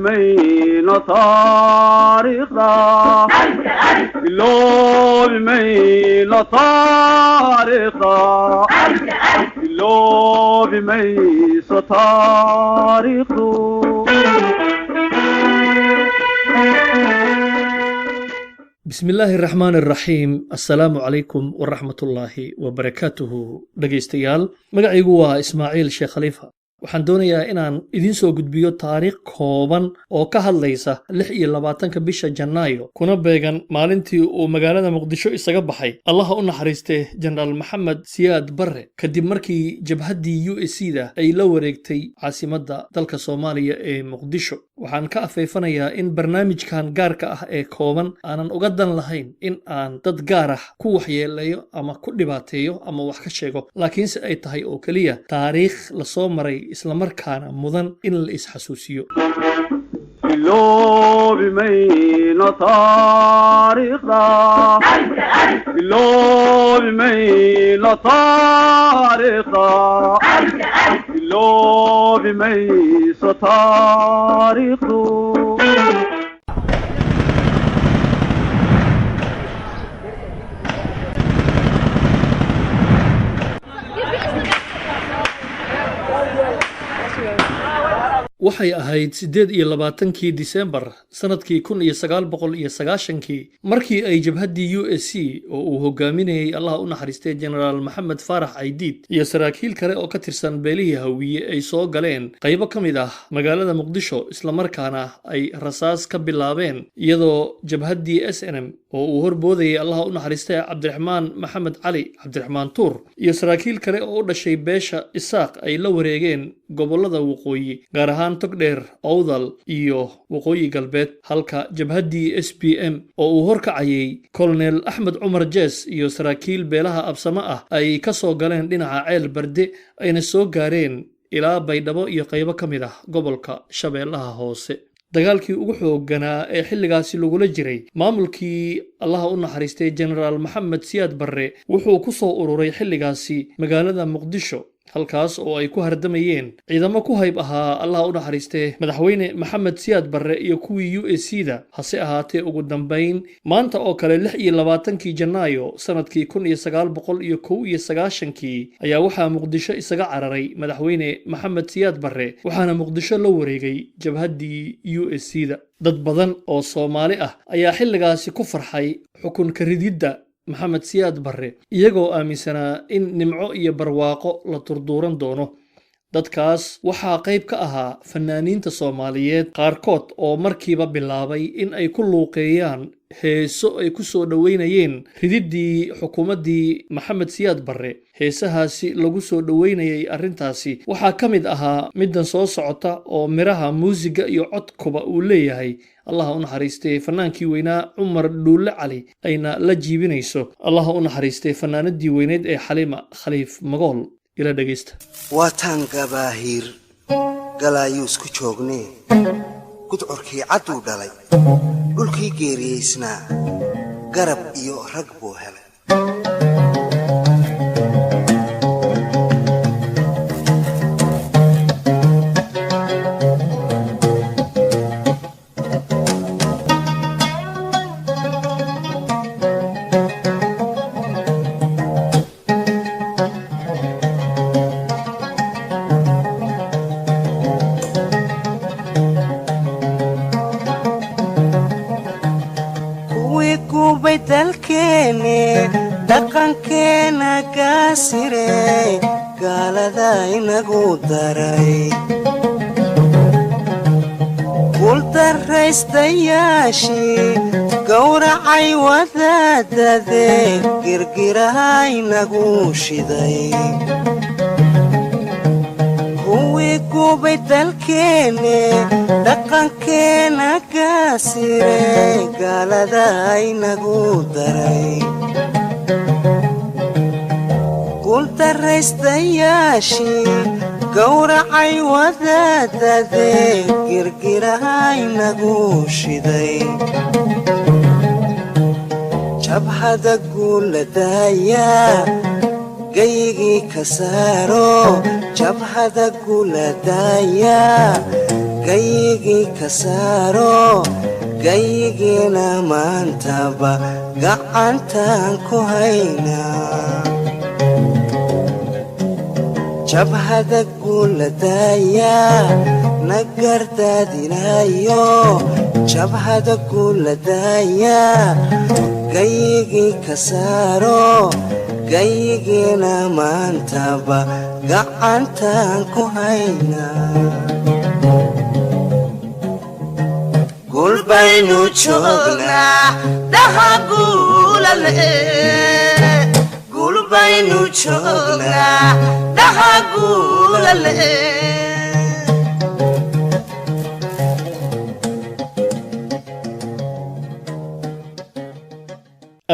بمينا تاريخ دا لو بمينا تاريخ دا لو بمينا تاريخ بسم الله الرحمن الرحيم السلام عليكم ورحمة الله وبركاته dhageystayaal magacaygu waa Ismaaciil Sheekh Khalifa waxaan doonayaa inaan idin soo gudbiyo taariikh kooban oo ka hadlaysa 26 bisha Janaayo kuna beegan maalintii uu magaalada Muqdisho isaga baxay Allah u naxariistay General Maxamed Siyaad Barre kadib markii jabhaddii USC-da ay la wareegtay caasimadda dalka Soomaaliya ee Muqdisho waxaan ka afeefanayaa in barnaamijkan gaarka ah ee kooban aanan uga dan lahayn in aan dad gaar ah ku waxyeeleeyo ama ku dhibaateeyo ama wax ka sheego laakiinse ay tahay oo kaliya taariikh la soo maray isla markaana mudan in la isxasuusiyo لو بمينا تاريخ دا لو بمينا تاريخ دا لو بمينا تاريخ waxay ahayd 28kii December sanadkii 1990kii markii ay jabhaddii USC oo uu hogaaminayay Allah u naxariistay General Maxamed Faarax Aydiid iyo saraakiil kale oo ka tirsan beelihii Hawiye ay soo galeen qaybo ka mid ah magaalada Muqdisho isla markaana ay rasaas ka bilaabeen iyadoo jabhaddii SNM oo uu horboodayay Allah u naxariistay Cabdiraxmaan Maxamed Cali Cabdiraxmaan Tuur iyo saraakiil kale oo u dhashay beesha Isaaq ay la wareegeen gobolada waqooyi gaar ahaan Togdheer Awdal iyo waqooyi galbeed halka jabhaddii SPM oo uu horkacayay Colonel Axmed Cumar Jees iyo saraakiil beelaha absama ah ay ka soo galeen dhinaca Ceel Barde ayna soo gaareen ilaa Baydhabo iyo qaybo ka mid ah gobolka Shabeellaha Hoose dagaalkii ugu xoogganaa ee xilligaasi lagula jiray maamulkii Allah u naxariistay General Maxamed Siyaad Barre wuxuu ku soo ururay xilligaasi magaalada Muqdisho halkaas oo ay ku hardamayeen ciidamo ku hayb ahaa Allah u naxariistay madaxweyne Maxamed Siyaad Barre iyo kuwii USC-da hase ahaatee ugu dambeyn maanta oo kale 26kii Janaayo sanadkii 1991kii ayaa waxaa Muqdisho isaga cararay madaxweyne Maxamed Siyaad Barre waxaana Muqdisho la wareegay jabhaddii USC-da dad badan oo Soomaali ah ayaa xilligaasi ku farxay xukunka rididda Maxamed Siyaad Barre iyagoo aaminsanaa in nimco iyo barwaaqo la turduuran doono dadkaas waxaa qayb ka ahaa fanaaniinta Soomaaliyeed qaarkood oo markiiba bilaabay in ay ku luuqeeyaan heeso ay ku soo dhaweynayeen rididdii xukuumaddii Maxamed Siyaad Barre heesahaasi lagu soo dhaweynayay arrintaasi waxaa ka mid ahaa middan soo socota oo miraha muusiga iyo codkuba uu leeyahay Allah u naxariistay fanaankii weynaa Cumar Dhuule Cali ayna la jiibinayso Allah u naxariistay fanaanadii weyneed ee Xalima Khaliif Magool ila dhageysta waataan gabaahir galayus ku joognee gudcurkii cad u dhalay dhulkii geeriyeysnaa garab iyo rag buu helay dhaqankeena gaasire gaalada inagu daray guuldarraystayaashii gowracay wadaadade girgiraha inagu shiday kuwii gubay dalkeene dhaqankeena gaasire gaalada inagu daray guuldarraystayaashii gowracay wadaadade girgiraha inagu shiday jabhada guuladaya gayigii ka saaro jabhada guuladaya gaygii ka saaro gaygiina maantaba gacantaan ku haynaa jabhada guuladaya nagardaadinayo jabhada guuladaya gaygii ka saaro gaygiina maantaba gacantaan ku haynaa gulbaynu joognaa dhaha guulale gulbaynu joognaa dhaha guulale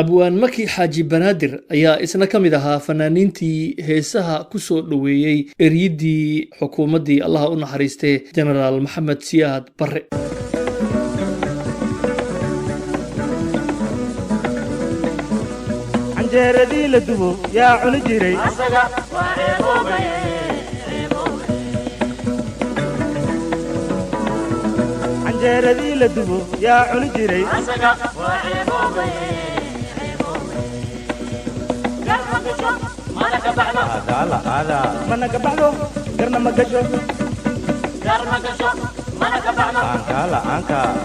abwaan maki xaaji banaadir ayaa isna ka mid ahaa fanaaniintii heesaha ku soo dhoweeyey eryiddii xukuumaddii allaha u naxariistee jenaraal maxamed siyaad barre canjeeradii la dubo yaa cuni jiray canjeeradii la dubo yaa cuni jiray mana ka baxdo garna ma gasho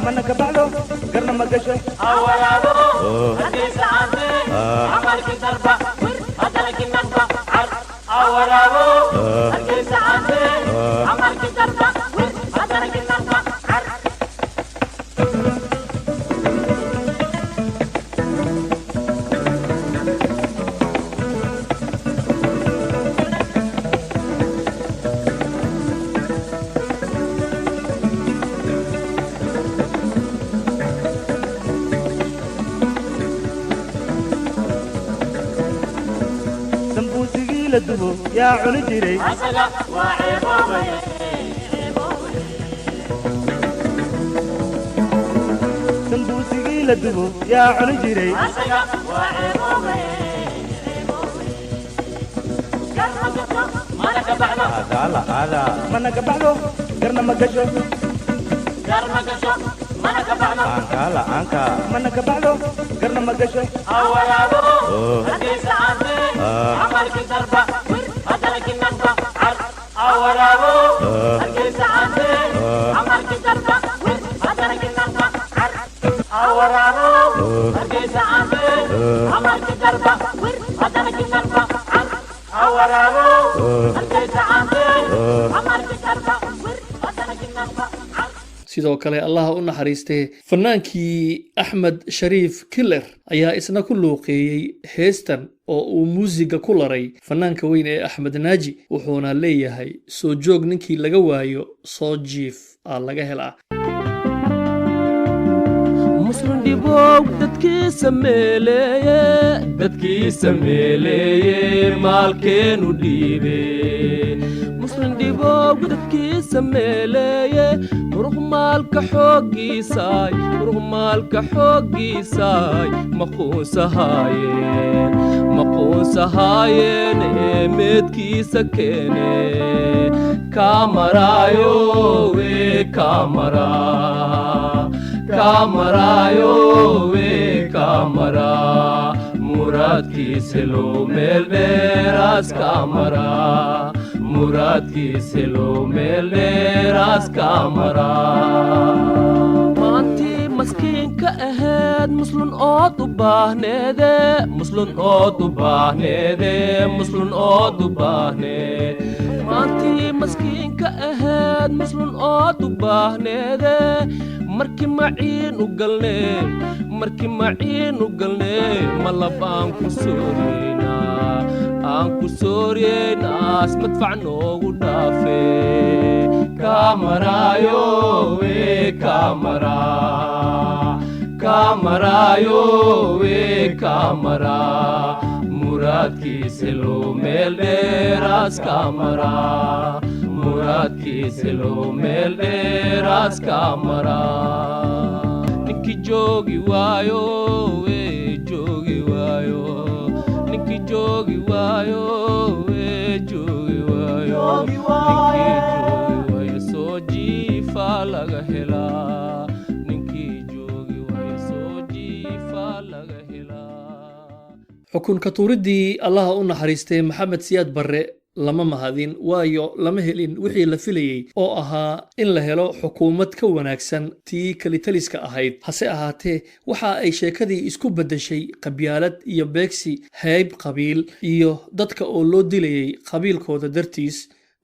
mana ka baxdo garna ma gasho sambuusigii la dubo yaa cuni jiray sambuusigii la dubo yaa cuni jiray mana ka baxdo garna ma gasho mana ka baxdo garna ma gasho sidoo kale allaha u naxariistee fannaankii axmed shariif killer ayaa isna ku luuqeeyey heestan oo uu muusiga ku laray fannaanka weyn ee axmed naaji wuxuuna leeyahay soo joog ninkii laga waayo soo jiif aa laga helaa muslimdhibow dadkiisa meeleeye maalkeenu dhiibe muslimdhibow dadkiisa meeleeye muruq maalka xooggiisaay maquunsahaayeen ee meedkiisa keene kaamaraayo wee kamaraayo wee kamaraa muraadkiiselo meel dheeraas kamaraa muraadkiiselo meel dheeraas kamaraa maantii maskiinka ahayd muslun ood u baahneede maantii maskiinka ahayd muslun ood u baahneede markii maciin u galnee malab aan ku sooriyeynaas madfac noogu dhaafe kaamaraayo wee kamaraa muraadkiiselo meel dheeraas kamaraa muraadkiiselo meel dheeraas kamaraa ninkii joogi waayo wee joogi waayo ninkii joogi waayo wee joogi waayo ninkii joogi waayo soo jiifaa xukun ka tuuridii allaha u naxariistay maxamed siyaad barre lama mahadin waayo lama helin wixii la filayay oo ahaa in la helo xukuumad ka wanaagsan tii kalitaliska ahayd hase ahaatee waxa ay sheekadii isku beddeshay qabyaalad iyo beegsi hayb qabiil iyo dadka oo loo dilayay qabiilkooda dartiis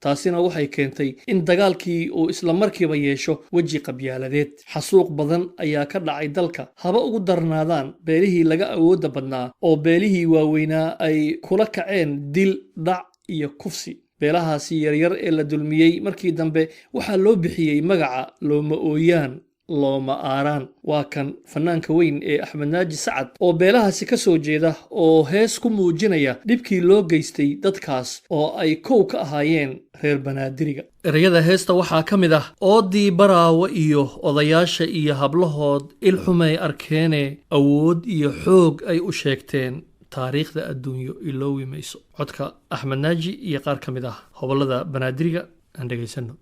taasina waxay keentay in dagaalkii uu isla markiiba yeesho weji qabyaaladeed xasuuq badan ayaa ka dhacay dalka haba ugu darnaadaan beelihii laga awoodda badnaa oo beelihii waaweynaa ay kula kaceen dil dhac iyo kufsi beelahaasi yaryar ee la dulmiyey markii dambe waxaa loo bixiyey magaca looma ooyaan looma aaraan waa kan fanaanka weyn ee axmed naaji sacad oo beelahaasi ka soo jeeda oo hees ku muujinaya dhibkii loo geystay dadkaas oo ay kow ka ahaayeen reer banaadiriga ereyada heesta waxaa ka mid ah oodii baraawo iyo odayaasha iyo hablahood ilxumay arkeene awood iyo xoog ay u sheegteen taariikhda adduunyo iloowi mayso codka axmed naaji iyo qaar ka mid ah hobolada banaadiriga aan dhegaysano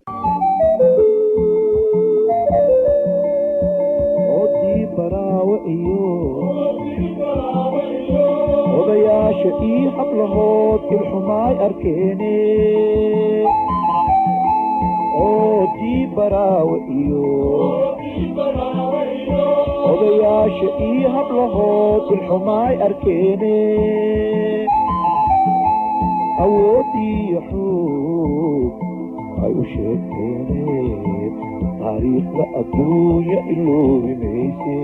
odayaasha ii hablahood ilxumaay arkeene oodii baraawe iyo odayaasha ii hablahood ilxumaay arkeene awoodiyo xoog ay u sheegteene taariikhda adduunya iloobi mayse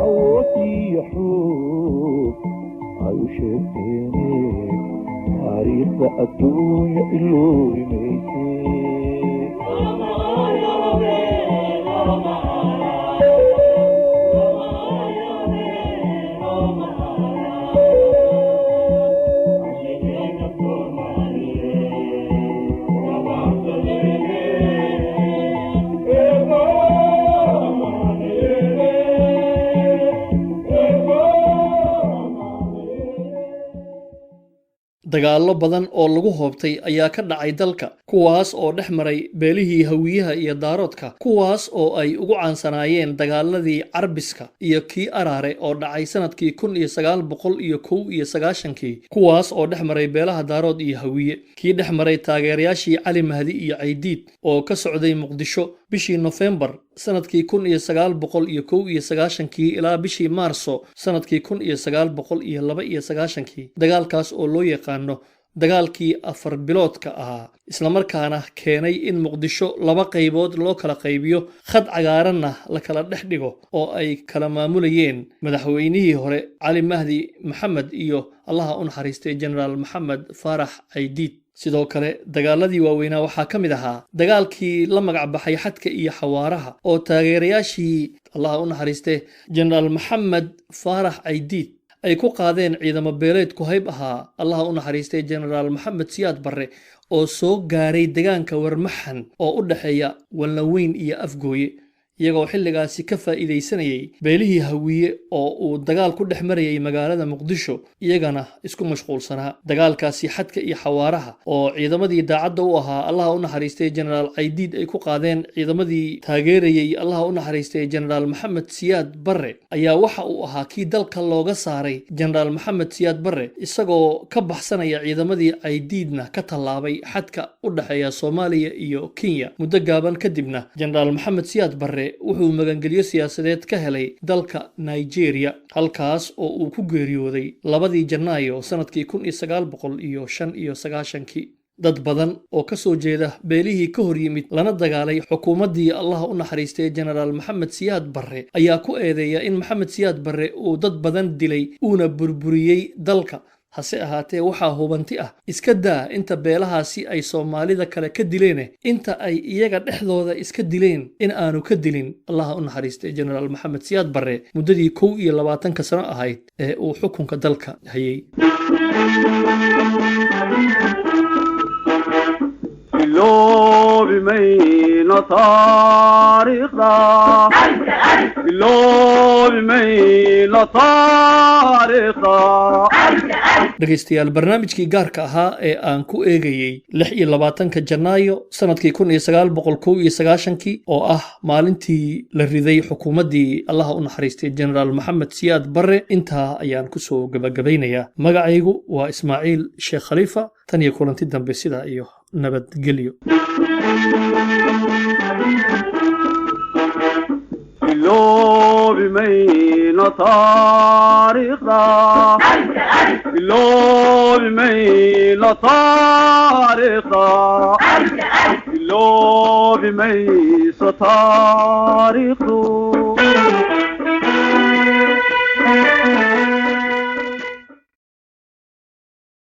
awoodiyo xoog ay u sheegteene taariikhda adduunya iloobi mayse dagaallo badan oo lagu hoobtay ayaa ka dhacay dalka kuwaas oo dhex maray beelihii hawiyaha iyo daaroodka kuwaas oo ay ugu caansanaayeen dagaaladii carbiska iyo kii araare oo dhacay sanadkii 1991 kuwaas oo dhex maray beelaha daarood iyo hawiye kii dhex maray taageerayaashii cali mahdi iyo caydiid oo ka socday muqdisho bishii November sanadkii 1991 ilaa bishii Maarso sanadkii 1992 dagaalkaas oo loo yaqaano dagaalkii afar biloodka ahaa isla markaana keenay in muqdisho laba qaybood loo kala qaybiyo khad cagaaranna la kala dhex dhigo oo ay kala maamulayeen madaxweynihii hore cali mahdi maxamed iyo allaha u naxariistay generaal maxamed faarax caydiid sidoo kale dagaaladii waaweynaa waxaa ka mid ahaa dagaalkii la magac baxay xadka iyo xawaaraha oo taageerayaashii allaha u naxariistay generaal maxamed faarax caydiid ay ku qaadeen ciidamo beeleed ku hayb ahaa allaha u naxariistay generaal maxamed siyaad barre oo soo gaaray deegaanka warmaxan oo u dhaxeeya walnaweyn iyo afgooye iyagoo xilligaasi ka faa'iideysanayay beelihii hawiye oo uu dagaal ku dhex marayay magaalada muqdisho iyagana isku mashquulsanaa dagaalkaasi xadka iyo xawaaraha oo ciidamadii daacadda u ahaa allaha u naxariistay generaal caydiid ay ku qaadeen ciidamadii taageerayay allaha u naxariistay generaal maxamed siyaad barre ayaa waxa uu ahaa kii dalka looga saaray generaal maxamed siyaad barre isagoo ka baxsanaya ciidamadii caydiidna ka tallaabay xadka u dhaxeeya Soomaaliya iyo Kenya muddo gaaban kadibna generaal maxamed siyaad barre wuxuu magangeliyo siyaasadeed ka helay dalka Nigeria halkaas oo uu ku geeriyooday 2 Janaayo sanadkii 1995 dad badan oo ka soo jeeda beelihii ka hor yimid lana dagaalay xukuumaddii allaha u naxariistay generaal maxamed siyaad barre ayaa ku eedeeya in maxamed siyaad barre uu dad badan dilay uuna burburiyey dalka hase ahaatee waxaa hubanti ah iska daa inta beelahaasi ay Soomaalida kale ka dileen inta ay iyaga dhexdooda iska dileen in aanu ka dilin allaha u naxariistay generaal maxamed siyaad barre muddadii 21 sano ahayd ee uu xukunka dalka hayay iloobi mayno taariikhda iloobi mayno taariikhda dhegaystayaal barnaamijkii gaarka ahaa ee aan ku eegayey 26 Janaayo sanadkii 1991 oo ah maalintii la riday xukuumaddii Allah u naxariistay General Maxamed Siyaad Barre intaa ayaan ku soo gabagabeynayaa magacaygu waa Ismaaciil Sheekh Khalifa tan iyo kulanti dambe sida iyo nabadgelyo بمين طارق بمين طارق بمين طارق